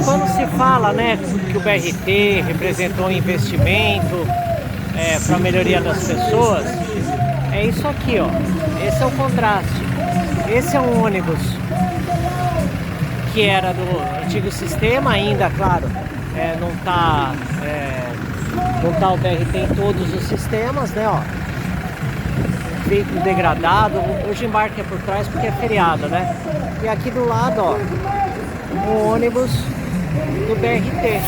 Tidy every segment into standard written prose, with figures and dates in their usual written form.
Quando se fala, né, que o BRT representou um investimento para a melhoria das pessoas, é isso aqui, ó. Esse é o contraste. Esse é um ônibus que era do antigo sistema, ainda, claro, não tá o BRT em todos os sistemas, né, ó. Veículo degradado, hoje embarque é por trás porque é feriado, né? E aqui do lado, ó, o ônibus do BRT,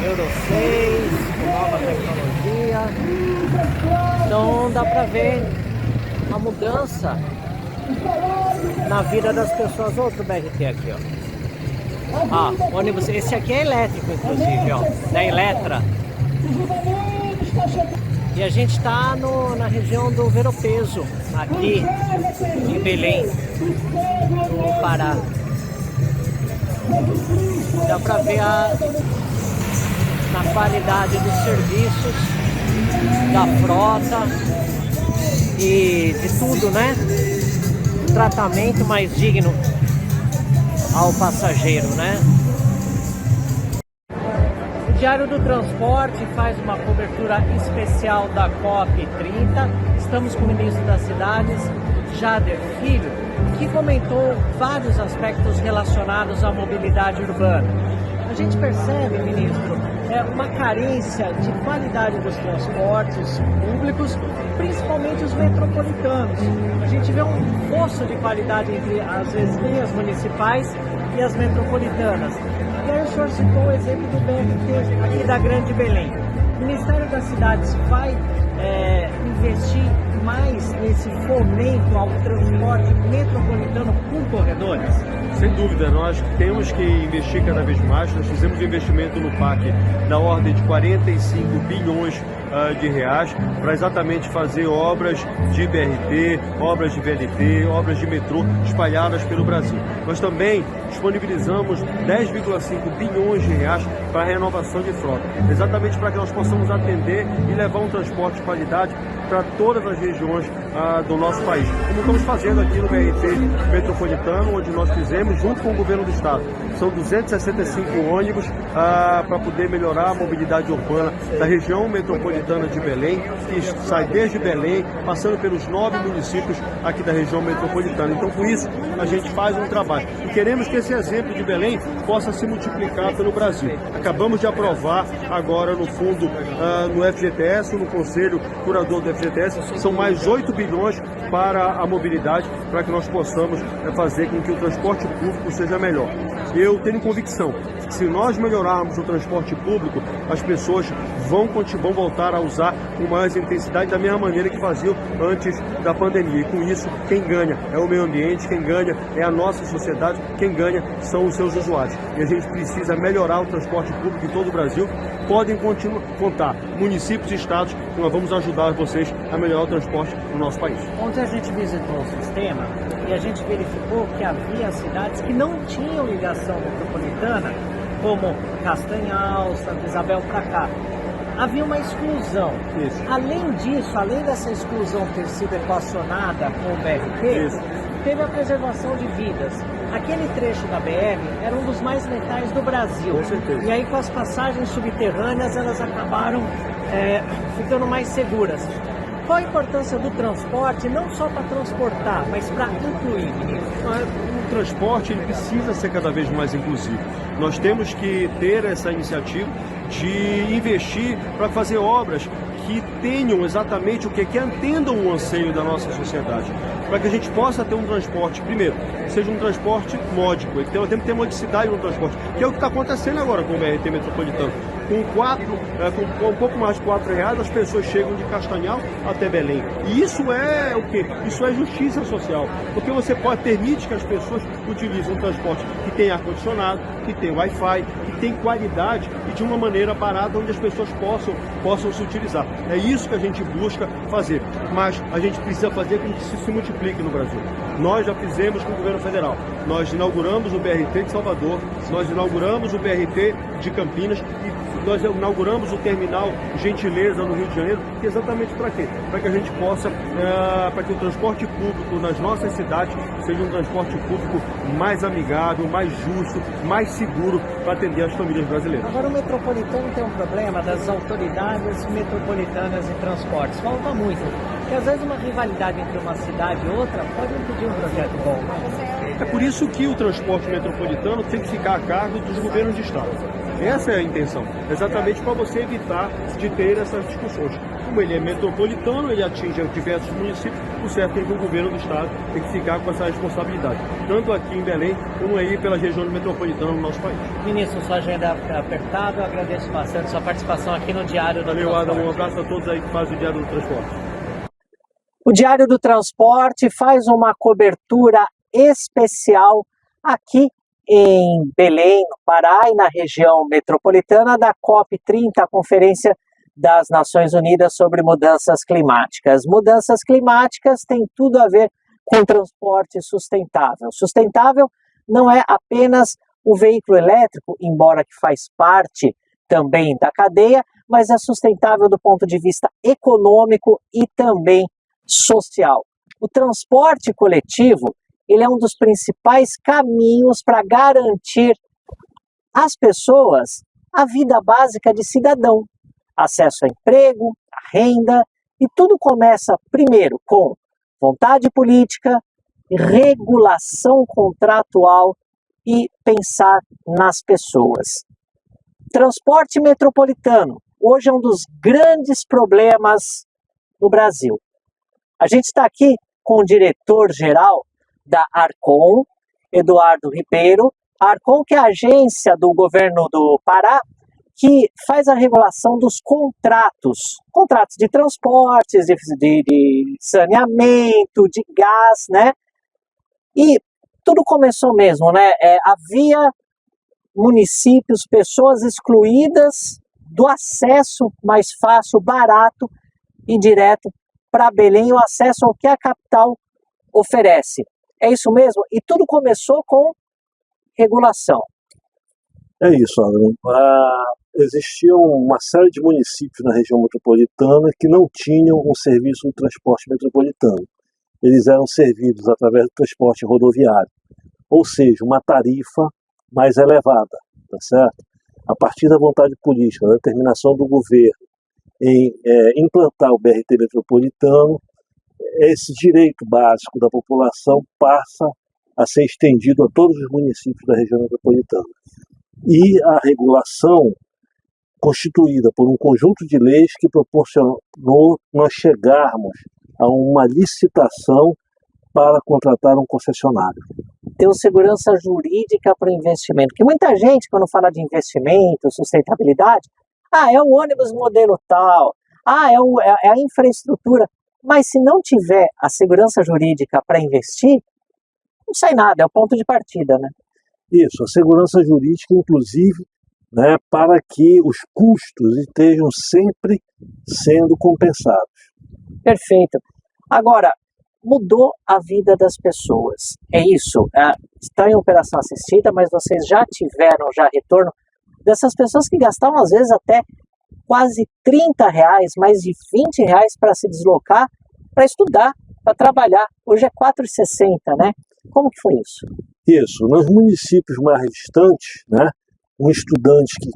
Euro 6, com nova tecnologia. Então dá pra ver a mudança na vida das pessoas. Outro BRT aqui, ó. Ah, ônibus, esse aqui é elétrico, inclusive, ó, da Eletra. E a gente está na região do Ver-o-Peso, aqui em Belém, no Pará. Dá para ver na qualidade dos serviços, da frota e de tudo, né? Tratamento mais digno ao passageiro, né? O Diário do Transporte faz uma cobertura especial da COP30. Estamos com o ministro das Cidades, Jader Filho, que comentou vários aspectos relacionados à mobilidade urbana. A gente percebe, ministro, uma carência de qualidade dos transportes públicos, principalmente os metropolitanos. A gente vê um fosso de qualidade entre as linhas municipais e as metropolitanas. E aí o senhor citou o exemplo do BRT aqui da Grande Belém. O Ministério das Cidades vai investir mais nesse fomento ao transporte metropolitano por corredores? Sem dúvida, nós temos que investir cada vez mais. Nós fizemos um investimento no PAC da ordem de 45 bilhões de reais para exatamente fazer obras de BRT, obras de VLT, obras de metrô espalhadas pelo Brasil. Nós também disponibilizamos 10,5 bilhões de reais para a renovação de frota, exatamente para que nós possamos atender e levar um transporte de qualidade para todas as regiões do nosso país, como estamos fazendo aqui no BRT Metropolitano, onde nós fizemos junto com o governo do estado. São 265 ônibus para poder melhorar a mobilidade urbana da região metropolitana de Belém, que sai desde Belém, passando pelos 9 municípios aqui da região metropolitana. Então, com isso, a gente faz um trabalho. E queremos que esse exemplo de Belém possa se multiplicar pelo Brasil. Acabamos de aprovar agora no fundo, no FGTS, no Conselho Curador do FGTS, são mais 8 bilhões para a mobilidade, para que nós possamos fazer com que o transporte público seja melhor. Eu tenho convicção que se nós melhorarmos o transporte público, as pessoas vão voltar a usar com mais intensidade, da mesma maneira que faziam antes da pandemia. E com isso, quem ganha é o meio ambiente, quem ganha é a nossa sociedade, quem ganha são os seus usuários. E a gente precisa melhorar o transporte público em todo o Brasil. Podem contar municípios e estados que nós vamos ajudar vocês a melhorar o transporte no nosso país. Ontem a gente visitou o sistema e a gente verificou que havia cidades que não tinham ligação metropolitana, como Castanhal, Santa Isabel para cá. Havia uma exclusão. Isso. Além disso, além dessa exclusão ter sido equacionada com o BRT, Isso. teve a preservação de vidas. Aquele trecho da BR era um dos mais letais do Brasil. Com certeza. E aí, com as passagens subterrâneas, elas acabaram ficando mais seguras. Qual a importância do transporte, não só para transportar, mas para incluir? O transporte ele precisa ser cada vez mais inclusivo. Nós temos que ter essa iniciativa de investir para fazer obras que tenham exatamente o que atendam o anseio da nossa sociedade, para que a gente possa ter um transporte, primeiro, seja um transporte módico, então temos que ter modicidade no transporte, que é o que está acontecendo agora com o BRT Metropolitano. Com um pouco mais de R$4, as pessoas chegam de Castanhal até Belém. E isso é o quê? Isso é justiça social, porque você permite que as pessoas utilizem um transporte que tem ar-condicionado, que tem Wi-Fi, que tem qualidade e de uma maneira barata, onde as pessoas possam se utilizar. É isso que a gente busca fazer, mas a gente precisa fazer com que isso se multiplique no Brasil. Nós já fizemos com o governo federal. Nós inauguramos o BRT de Salvador, nós inauguramos o BRT de Campinas e nós inauguramos o terminal Gentileza no Rio de Janeiro, que é exatamente para quê? Para que a gente possa, para que o transporte público nas nossas cidades seja um transporte público mais amigável, mais justo, mais seguro para atender as famílias brasileiras. Agora, o metropolitano tem um problema das autoridades metropolitanas de transportes. Falta muito. Porque às vezes uma rivalidade entre uma cidade e outra pode impedir um projeto bom. É por isso que o transporte metropolitano tem que ficar a cargo dos governos de estado. Essa é a intenção, exatamente para você evitar de ter essas discussões. Como ele é metropolitano, ele atinge diversos municípios, o certo é que o governo do estado tem que ficar com essa responsabilidade, tanto aqui em Belém, como aí pelas regiões metropolitanas do nosso país. Ministro, sua agenda é apertada, eu agradeço bastante sua participação aqui no Diário do Valeu, Transporte. Adam, um abraço a todos aí que fazem o Diário do Transporte. O Diário do Transporte faz uma cobertura especial aqui em Belém, no Pará, e na região metropolitana da COP30, a Conferência das Nações Unidas sobre Mudanças Climáticas. Mudanças climáticas têm tudo a ver com transporte sustentável. Sustentável não é apenas o veículo elétrico, embora que faz parte também da cadeia, mas é sustentável do ponto de vista econômico e também social. O transporte coletivo, ele é um dos principais caminhos para garantir às pessoas a vida básica de cidadão, acesso a emprego, a renda, e tudo começa primeiro com vontade política, regulação contratual e pensar nas pessoas. Transporte metropolitano hoje é um dos grandes problemas no Brasil. A gente está aqui com o diretor-geral da Arcon, Eduardo Ribeiro. A Arcon, que é a agência do governo do Pará, que faz a regulação dos contratos de transportes, de saneamento, de gás, né? E tudo começou mesmo, né? Havia municípios, pessoas excluídas do acesso mais fácil, barato e direto para Belém, o acesso ao que a capital oferece. É isso mesmo? E tudo começou com regulação. É isso, Adriano. Existiam uma série de municípios na região metropolitana que não tinham um serviço de transporte metropolitano. Eles eram servidos através do transporte rodoviário, ou seja, uma tarifa mais elevada, tá certo? A partir da vontade política, da determinação do governo em implantar o BRT metropolitano, esse direito básico da população passa a ser estendido a todos os municípios da região metropolitana. E a regulação, constituída por um conjunto de leis que proporcionou nós chegarmos a uma licitação para contratar um concessionário. Ter segurança jurídica para o investimento, porque muita gente, quando fala de investimento, sustentabilidade, é o ônibus modelo tal, é a infraestrutura, mas se não tiver a segurança jurídica para investir, não sai nada, é o ponto de partida, né? Isso, a segurança jurídica, inclusive, né, para que os custos estejam sempre sendo compensados. Perfeito. Agora, mudou a vida das pessoas. É isso. Está em operação assistida, mas vocês já tiveram retorno dessas pessoas que gastavam, às vezes, até quase R$30, mais de R$20 para se deslocar, para estudar, para trabalhar. Hoje é R$4,60, né? Como que foi isso? Isso. Nos municípios mais distantes, né, um estudante que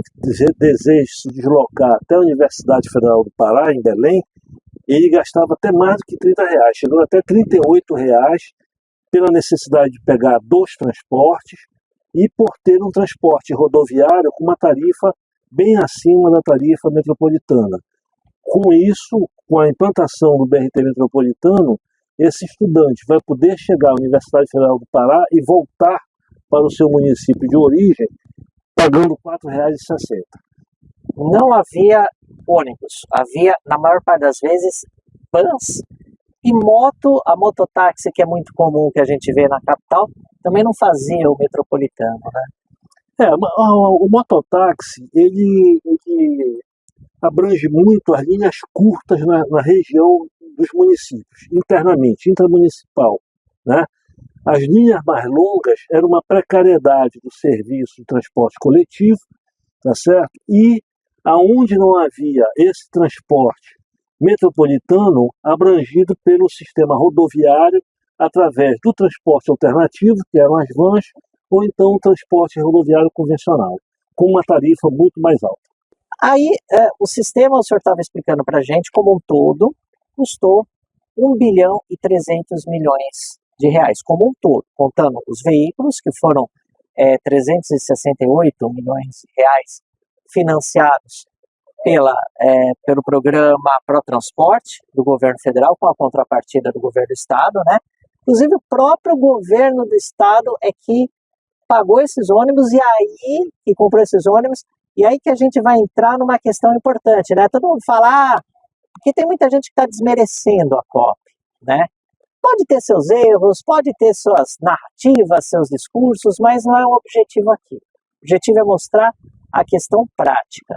deseja se deslocar até a Universidade Federal do Pará, em Belém, ele gastava até mais do que R$30, chegou até R$38 pela necessidade de pegar 2 transportes e por ter um transporte rodoviário com uma tarifa bem acima da tarifa metropolitana. Com isso, com a implantação do BRT metropolitano, esse estudante vai poder chegar à Universidade Federal do Pará e voltar para o seu município de origem pagando R$4,60. Não havia ônibus, havia, na maior parte das vezes, vans e a mototáxi, que é muito comum que a gente vê na capital, também não fazia o metropolitano, né? O mototáxi, ele abrange muito as linhas curtas na região dos municípios, internamente, intramunicipal, né? As linhas mais longas eram uma precariedade do serviço de transporte coletivo, tá certo? E aonde não havia esse transporte metropolitano abrangido pelo sistema rodoviário, através do transporte alternativo, que eram as vans, ou então o transporte rodoviário convencional, com uma tarifa muito mais alta. Aí, o sistema, o senhor estava explicando para a gente, como um todo, custou 1 bilhão e 300 milhões de reais, como um todo, contando os veículos, que foram 368 milhões de reais financiados pelo programa ProTransporte do governo federal, com a contrapartida do governo do estado, né? Inclusive o próprio governo do estado é que pagou esses ônibus e comprou esses ônibus, e aí que a gente vai entrar numa questão importante, né? Todo mundo fala, porque tem muita gente que está desmerecendo a COP, né? Pode ter seus erros, pode ter suas narrativas, seus discursos, mas não é o objetivo aqui. O objetivo é mostrar a questão prática.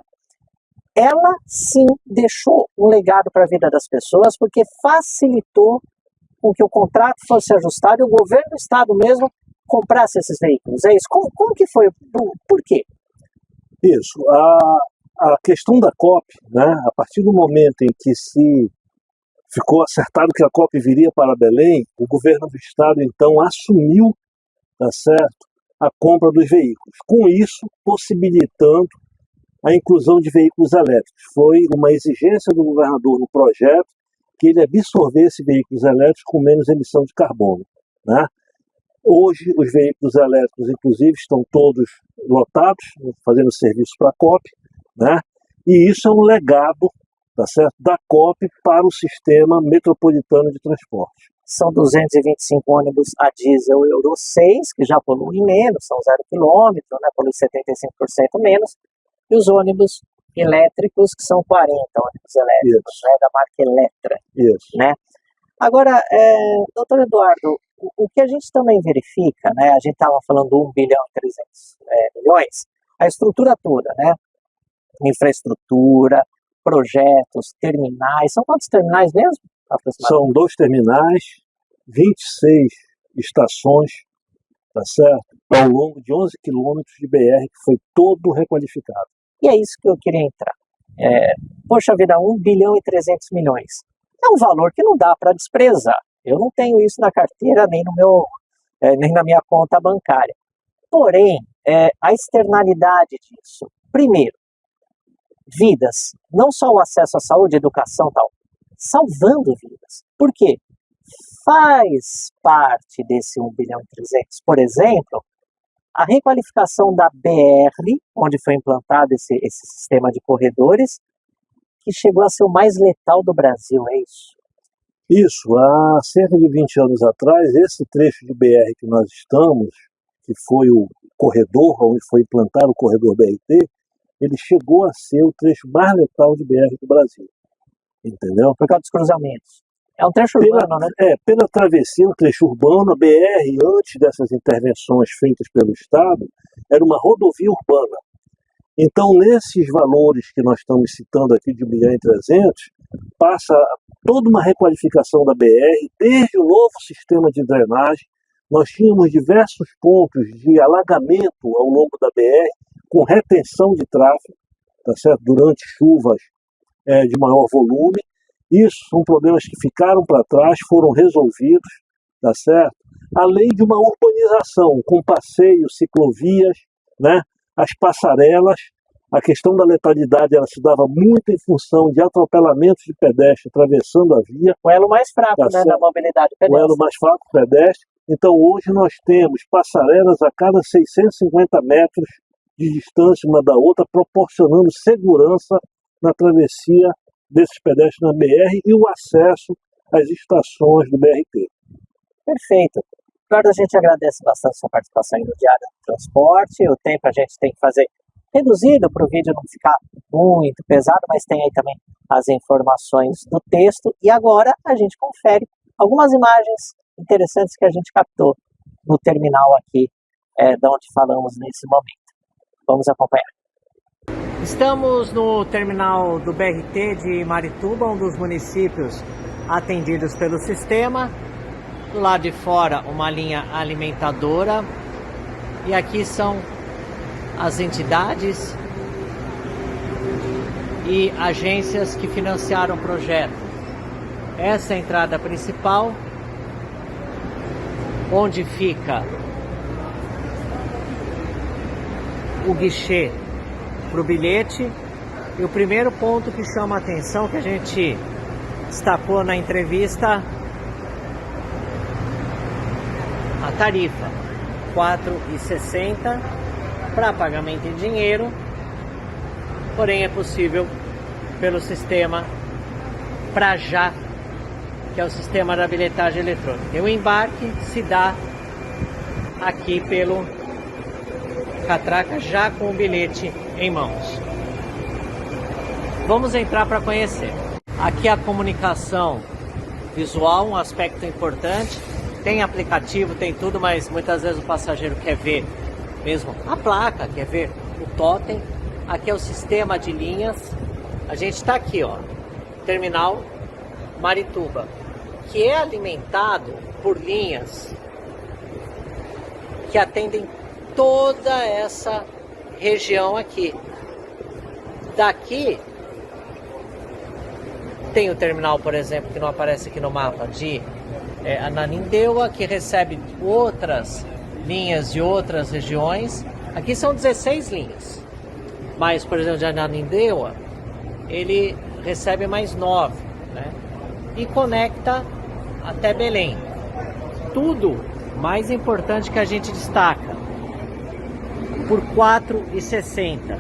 Ela, sim, deixou um legado para a vida das pessoas, porque facilitou com que o contrato fosse ajustado e o governo do estado mesmo comprasse esses veículos. É isso. Como que foi? Por quê? Isso. A questão da COP, né, a partir do momento em que se ficou acertado que a COP viria para Belém, o governo do estado, então, assumiu, tá certo, a compra dos veículos. Com isso, possibilitando a inclusão de veículos elétricos. Foi uma exigência do governador no projeto que ele absorvesse veículos elétricos com menos emissão de carbono, né? Hoje, os veículos elétricos, inclusive, estão todos lotados, fazendo serviço para a COP, né? E isso é um legado, tá certo, da COP para o sistema metropolitano de transporte. São 225 ônibus a diesel Euro 6, que já poluem menos, são 0 km, né? Poluem 75% menos, e os ônibus elétricos, que são 40 ônibus elétricos, né? Da marca Eletra. Isso. Né? Agora, doutor Eduardo, o que a gente também verifica, né? A gente estava falando 1 bilhão e 300 milhões, a estrutura toda, né? Infraestrutura, projetos, terminais. São quantos terminais mesmo? São 2 terminais, 26 estações, tá certo? Ao longo de 11 quilômetros de BR, que foi todo requalificado. E é isso que eu queria entrar. Poxa vida, 1 bilhão e 300 milhões. É um valor que não dá para desprezar. Eu não tenho isso na carteira, nem nem na minha conta bancária. Porém, a externalidade disso. Primeiro, vidas. Não só o acesso à saúde, educação e tal. Salvando vidas. Por quê? Faz parte desse 1 bilhão e 300, por exemplo, a requalificação da BR, onde foi implantado esse sistema de corredores, que chegou a ser o mais letal do Brasil, é isso? Isso, há cerca de 20 anos atrás, esse trecho de BR que nós estamos, que foi o corredor, onde foi implantado o corredor BRT, ele chegou a ser o trecho mais letal de BR do Brasil, entendeu? Por causa dos cruzamentos. É um trecho urbano, né? Pela travessia, um trecho urbano, a BR, antes dessas intervenções feitas pelo Estado, era uma rodovia urbana. Então, nesses valores que nós estamos citando aqui de 1 bilhão e 300, passa toda uma requalificação da BR, desde o novo sistema de drenagem. Nós tínhamos diversos pontos de alagamento ao longo da BR, com retenção de tráfego, tá certo? Durante chuvas de maior volume. Isso são problemas que ficaram para trás, foram resolvidos, tá certo? Além de uma urbanização com passeios, ciclovias, né? As passarelas, a questão da letalidade ela se dava muito em função de atropelamentos de pedestre atravessando a via. O elo mais fraco, tá, né, da mobilidade pedestre. O elo mais fraco pedestre. Então hoje nós temos passarelas a cada 650 metros de distância uma da outra, proporcionando segurança na travessia desses pedestres na BR e o acesso às estações do BRT. Perfeito. Eduardo, a gente agradece bastante a sua participação no Diário do Transporte. O tempo a gente tem que fazer reduzido para o vídeo não ficar muito pesado, mas tem aí também as informações do texto. E agora a gente confere algumas imagens interessantes que a gente captou no terminal aqui, de onde falamos nesse momento. Vamos acompanhar. Estamos no terminal do BRT de Marituba, um dos municípios atendidos pelo sistema. Do lado de fora, uma linha alimentadora. E aqui são as entidades e agências que financiaram o projeto. Essa é a entrada principal. onde fica o guichê para o bilhete. E o primeiro ponto que chama a atenção, que a gente destacou na entrevista, a tarifa R$ 4,60 para pagamento em dinheiro, porém é possível pelo sistema Pra Já, que é o sistema da bilhetagem eletrônica. E o embarque se dá aqui pelo catraca, já com o bilhete em mãos. Vamos entrar para conhecer. Aqui a comunicação visual, um aspecto importante. Tem aplicativo, tem tudo, mas muitas vezes o passageiro quer ver mesmo a placa, quer ver o totem. Aqui é o sistema de linhas. A gente está aqui, ó, terminal Marituba, que é alimentado por linhas que atendem toda essa região aqui. Daqui tem o terminal, por exemplo, que não aparece aqui no mapa, de Ananindeua, que recebe outras linhas de outras regiões. Aqui são 16 linhas, mas, por exemplo, de Ananindeua, ele recebe mais 9, né? E conecta até Belém. Tudo mais importante que a gente destaca, por R$ 4,60.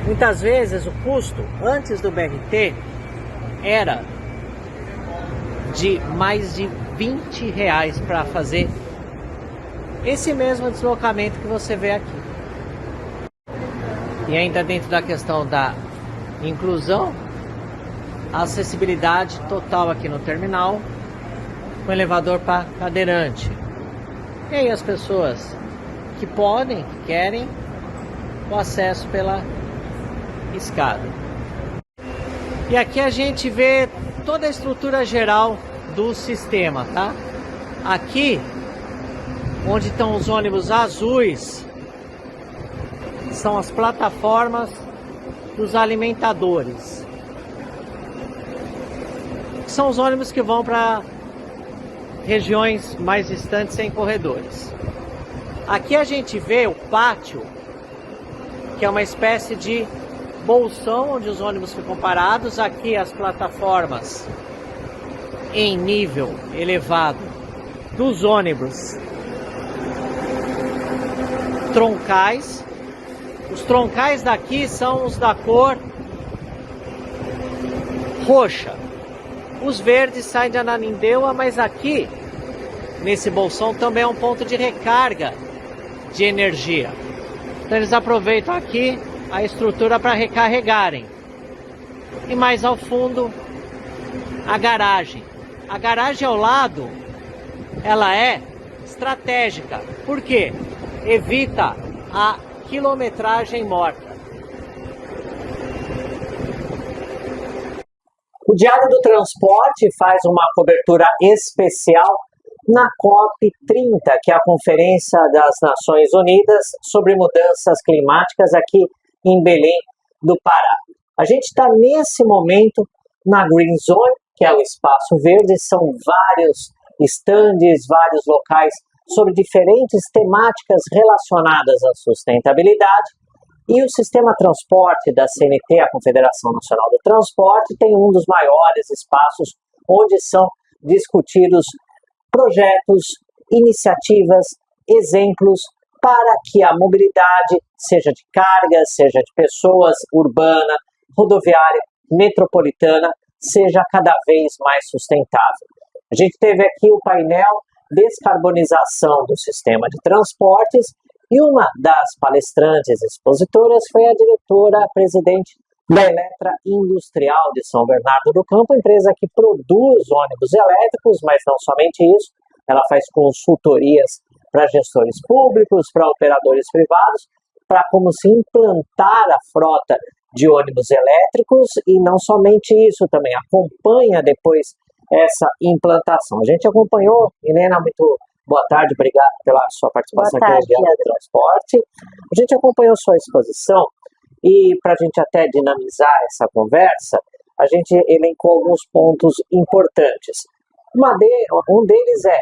Muitas vezes o custo antes do BRT era de mais de R$ 20 para fazer esse mesmo deslocamento que você vê aqui. E ainda dentro da questão da inclusão, acessibilidade total aqui no terminal, com elevador para cadeirante. E aí as pessoas que podem, que querem, o acesso pela escada. E aqui a gente vê toda a estrutura geral do sistema, tá? Aqui, onde estão os ônibus azuis, são as plataformas dos alimentadores. São os ônibus que vão para regiões mais distantes sem corredores. Aqui a gente vê o pátio, que é uma espécie de bolsão onde os ônibus ficam parados. Aqui as plataformas em nível elevado dos ônibus troncais. Os troncais daqui são os da cor roxa. Os verdes saem de Ananindeua, mas aqui nesse bolsão também é um ponto de recarga de energia. Então eles aproveitam aqui a estrutura para recarregarem. E mais ao fundo, a garagem. A garagem ao lado, ela é estratégica. Por quê? Evita a quilometragem morta. O Diário do Transporte faz uma cobertura especial na COP30, que é a Conferência das Nações Unidas sobre Mudanças Climáticas aqui em Belém do Pará. A gente está nesse momento na Green Zone, que é o espaço verde. São vários estandes, vários locais sobre diferentes temáticas relacionadas à sustentabilidade. E o Sistema Transporte da CNT, a Confederação Nacional do Transporte, tem um dos maiores espaços onde são discutidos projetos, iniciativas, exemplos para que a mobilidade, seja de carga, seja de pessoas, urbana, rodoviária, metropolitana, seja cada vez mais sustentável. A gente teve aqui o painel Descarbonização do Sistema de Transportes e uma das palestrantes expositoras foi a diretora-presidente da Eletra Industrial de São Bernardo do Campo, empresa que produz ônibus elétricos, mas não somente isso, ela faz consultorias para gestores públicos, para operadores privados, para como se implantar a frota de ônibus elétricos, e não somente isso, também acompanha depois essa implantação. A gente acompanhou, Helena, muito boa tarde, obrigado pela sua participação aqui no Diário do Transporte. A gente acompanhou sua exposição e, para a gente até dinamizar essa conversa, a gente elencou alguns pontos importantes. Um deles é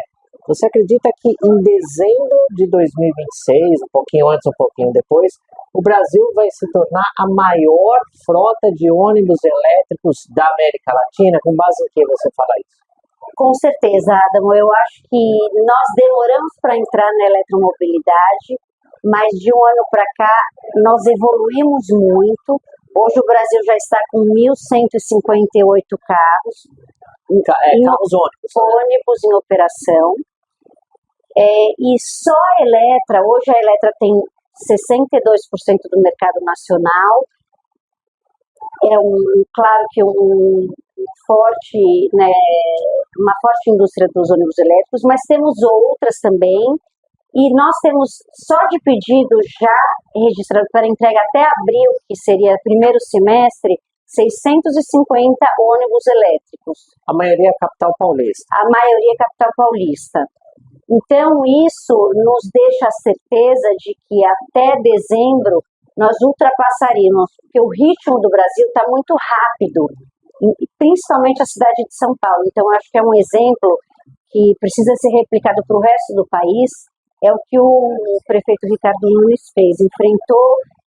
Você acredita que em dezembro de 2026, um pouquinho antes, um pouquinho depois, o Brasil vai se tornar a maior frota de ônibus elétricos da América Latina? Com base em que você fala isso? Com certeza, Adamo. Eu acho que nós demoramos para entrar na eletromobilidade, mas de um ano para cá nós evoluímos muito. Hoje o Brasil já está com 1.158 carros, Carros ônibus em operação. E só a Eletra, hoje a Eletra tem 62% do mercado nacional. Claro que uma forte indústria dos ônibus elétricos, mas temos outras também. E nós temos só de pedido já registrado para entrega até abril, que seria primeiro semestre, 650 ônibus elétricos. A maioria é capital paulista. A maioria é capital paulista. Então, isso nos deixa a certeza de que até dezembro nós ultrapassaríamos, porque o ritmo do Brasil está muito rápido, principalmente a cidade de São Paulo. Então, acho que é um exemplo que precisa ser replicado para o resto do país. É o que o prefeito Ricardo Nunes fez,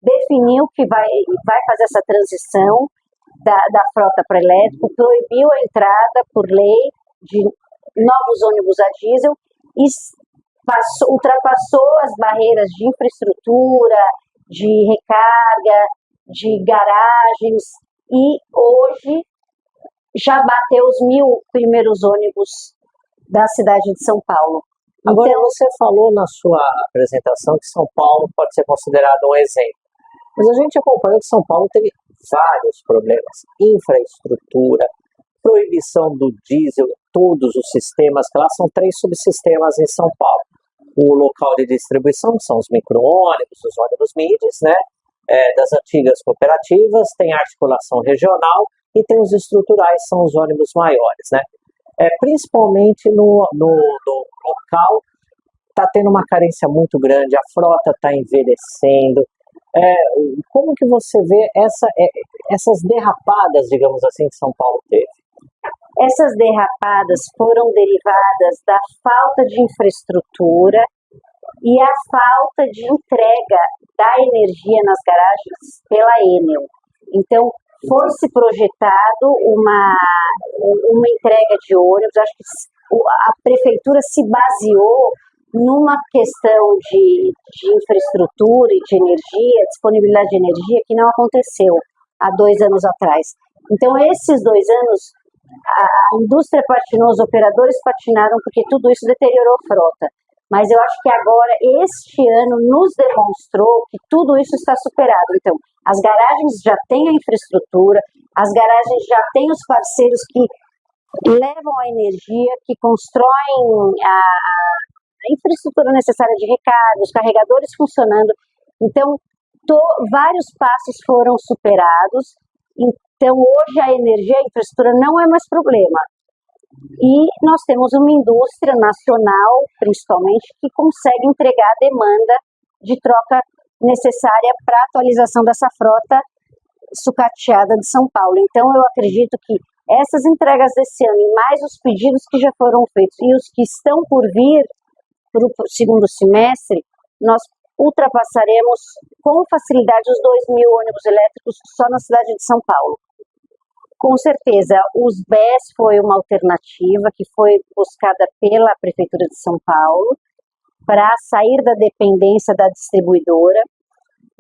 definiu que vai fazer essa transição da frota para elétrico, proibiu a entrada por lei de novos ônibus a diesel e ultrapassou as barreiras de infraestrutura, de recarga, de garagens, e hoje já bateu os 1.000 primeiros ônibus da cidade de São Paulo. Agora, você falou na sua apresentação que São Paulo pode ser considerado um exemplo, mas a gente acompanhou que São Paulo teve vários problemas: infraestrutura, proibição do diesel, todos os sistemas, que lá são 3 subsistemas em São Paulo. O local de distribuição são os micro-ônibus, os ônibus midis, né, das antigas cooperativas, tem a articulação regional e tem os estruturais, são os ônibus maiores, né? Principalmente no local, está tendo uma carência muito grande, a frota está envelhecendo. Como que você vê essas derrapadas, digamos assim, que São Paulo teve? Essas derrapadas foram derivadas da falta de infraestrutura e a falta de entrega da energia nas garagens pela Enel. Então, foi-se projetado uma entrega de ônibus. Acho que a prefeitura se baseou numa questão de infraestrutura e de energia, disponibilidade de energia, que não aconteceu há 2 anos atrás. Então, esses 2 anos, a indústria patinou, os operadores patinaram, porque tudo isso deteriorou a frota. Mas eu acho que agora, este ano, nos demonstrou que tudo isso está superado. Então, as garagens já têm a infraestrutura, as garagens já têm os parceiros que levam a energia, que constroem a infraestrutura necessária de recarga, os carregadores funcionando. Então, vários passos foram superados. Então, hoje a energia e a infraestrutura não é mais problema. E nós temos uma indústria nacional, principalmente, que consegue entregar a demanda de troca necessária para a atualização dessa frota sucateada de São Paulo. Então, eu acredito que essas entregas desse ano, e mais os pedidos que já foram feitos e os que estão por vir para o segundo semestre, nós ultrapassaremos com facilidade os 2.000 ônibus elétricos só na cidade de São Paulo. Com certeza, os BES foi uma alternativa que foi buscada pela Prefeitura de São Paulo para sair da dependência da distribuidora,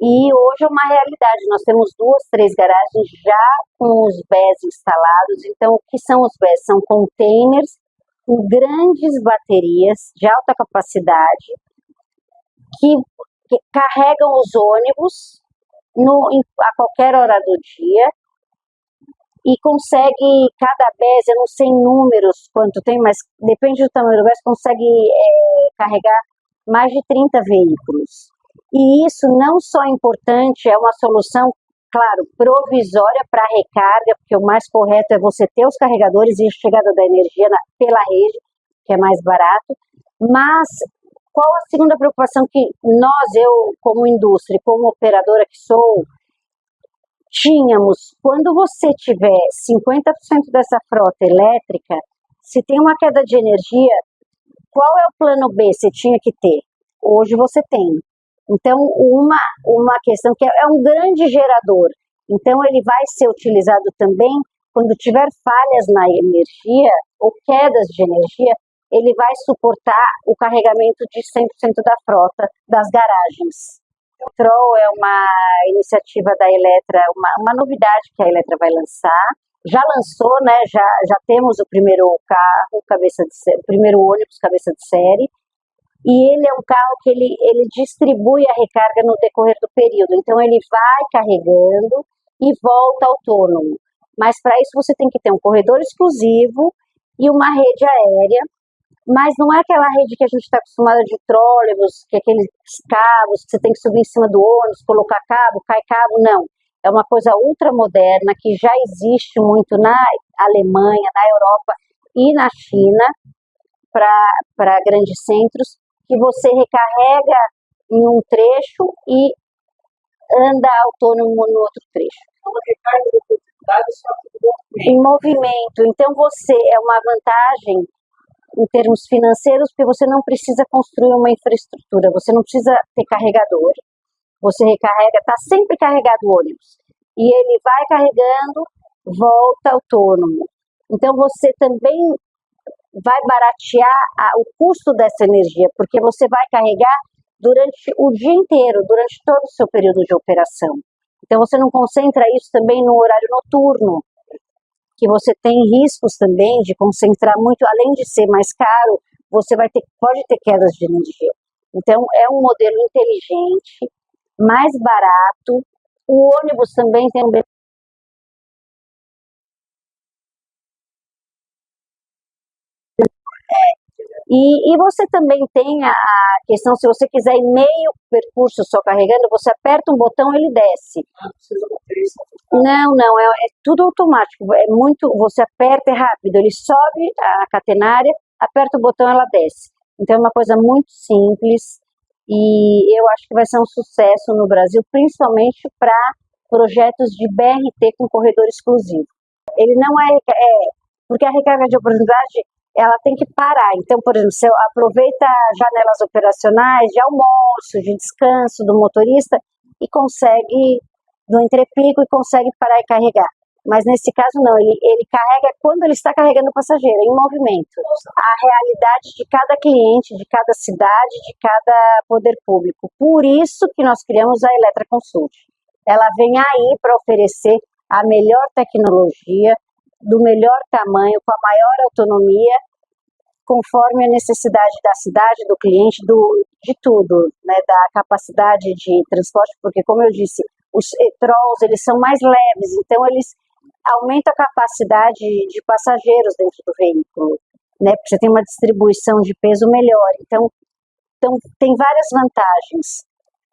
e hoje é uma realidade. Nós temos 2, 3 garagens já com os BES instalados. Então, o que são os BES? São containers com grandes baterias de alta capacidade que carregam os ônibus a qualquer hora do dia, e consegue, cada BES, eu não sei em números quanto tem, mas depende do tamanho do BES, consegue carregar mais de 30 veículos. E isso não só é importante, é uma solução, claro, provisória para recarga, porque o mais correto é você ter os carregadores e a chegada da energia pela rede, que é mais barato. Mas qual a segunda preocupação que eu como indústria, como operadora que sou, tínhamos? Quando você tiver 50% dessa frota elétrica, se tem uma queda de energia, qual é o plano B? Você tinha que ter. Hoje você tem. Então, uma questão que é um grande gerador. Então, ele vai ser utilizado também quando tiver falhas na energia ou quedas de energia, ele vai suportar o carregamento de 100% da frota das garagens. O Troll é uma iniciativa da Eletra, uma novidade que a Eletra vai lançar. Já lançou, né? Já temos o primeiro carro, o primeiro ônibus cabeça de série. E ele é um carro que ele distribui a recarga no decorrer do período. Então, ele vai carregando e volta autônomo. Mas, para isso, você tem que ter um corredor exclusivo e uma rede aérea. Mas não é aquela rede que a gente está acostumada de trólebus, que é aqueles cabos que você tem que subir em cima do ônibus, colocar cabo, cai cabo, não. É uma coisa ultramoderna que já existe muito na Alemanha, na Europa e na China, para grandes centros, que você recarrega em um trecho e anda autônomo no outro trecho. Uma recarga de eletricidade só em movimento. Então, você é uma vantagem em termos financeiros, porque você não precisa construir uma infraestrutura, você não precisa ter carregador, você recarrega, está sempre carregado o ônibus, e ele vai carregando, volta autônomo. Então, você também vai baratear o custo dessa energia, porque você vai carregar durante o dia inteiro, durante todo o seu período de operação. Então, você não concentra isso também no horário noturno, que você tem riscos também de concentrar muito, além de ser mais caro, você pode ter quedas de energia. Então, é um modelo inteligente, mais barato. O ônibus também tem um E você também tem a questão, se você quiser ir meio percurso só carregando, você aperta um botão e ele desce. Não, é tudo automático. Você aperta, é rápido, ele sobe a catenária, aperta o botão e ela desce. Então é uma coisa muito simples e eu acho que vai ser um sucesso no Brasil, principalmente para projetos de BRT com corredor exclusivo. Ele não porque a recarga de oportunidade ela tem que parar. Então, por exemplo, você aproveita janelas operacionais de almoço, de descanso do motorista e consegue, do entrepico, e consegue parar e carregar. Mas nesse caso não, ele carrega quando ele está carregando o passageiro, em movimento. A realidade de cada cliente, de cada cidade, de cada poder público. Por isso que nós criamos a Eletra Consult. Ela vem aí para oferecer a melhor tecnologia, do melhor tamanho, com a maior autonomia, conforme a necessidade da cidade, do cliente, de tudo, né, da capacidade de transporte, porque, como eu disse, os e-trolls, eles são mais leves, então eles aumentam a capacidade de passageiros dentro do veículo, né, porque você tem uma distribuição de peso melhor, então tem várias vantagens.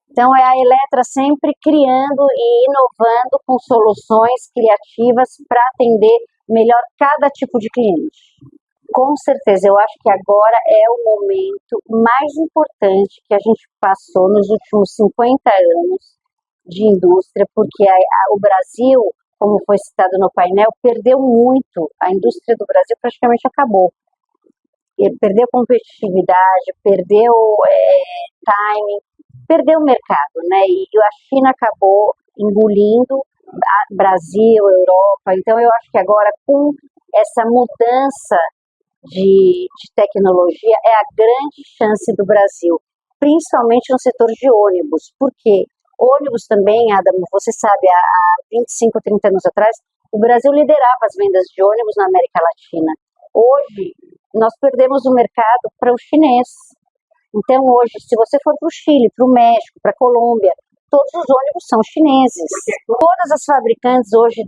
Então, é a Eletra sempre criando e inovando com soluções criativas para atender melhor cada tipo de cliente. Com certeza, eu acho que agora é o momento mais importante que a gente passou nos últimos 50 anos de indústria, porque o Brasil, como foi citado no painel, perdeu muito. A indústria do Brasil praticamente acabou. Perdeu competitividade, perdeu timing, perdeu o mercado, né? E a China acabou engolindo Brasil, Europa. Então, eu acho que agora, com essa mudança de tecnologia, é a grande chance do Brasil, principalmente no setor de ônibus, porque ônibus também, Adam, você sabe, há 25, 30 anos atrás, o Brasil liderava as vendas de ônibus na América Latina. Hoje, nós perdemos o mercado para o chinês. Então, hoje, se você for para o Chile, para o México, para a Colômbia, todos os ônibus são chineses. Todas as fabricantes hoje,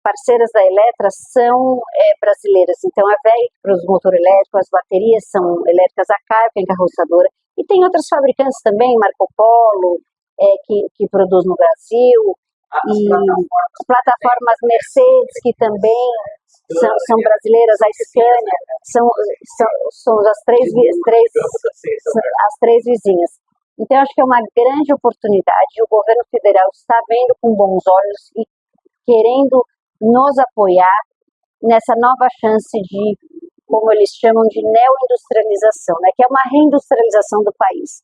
parceiras da Eletra, são brasileiras. Então, a VEG para os motores elétricos, as baterias são elétricas, a Caio, que é encarroçadora. E tem outras fabricantes também, Marco Polo, que produz no Brasil. E plataformas Mercedes, que também são brasileiras, a Scania, são as três vizinhas. Então, acho que é uma grande oportunidade e o governo federal está vendo com bons olhos e querendo nos apoiar nessa nova chance de como eles chamam de neoindustrialização, né, que é uma reindustrialização do país.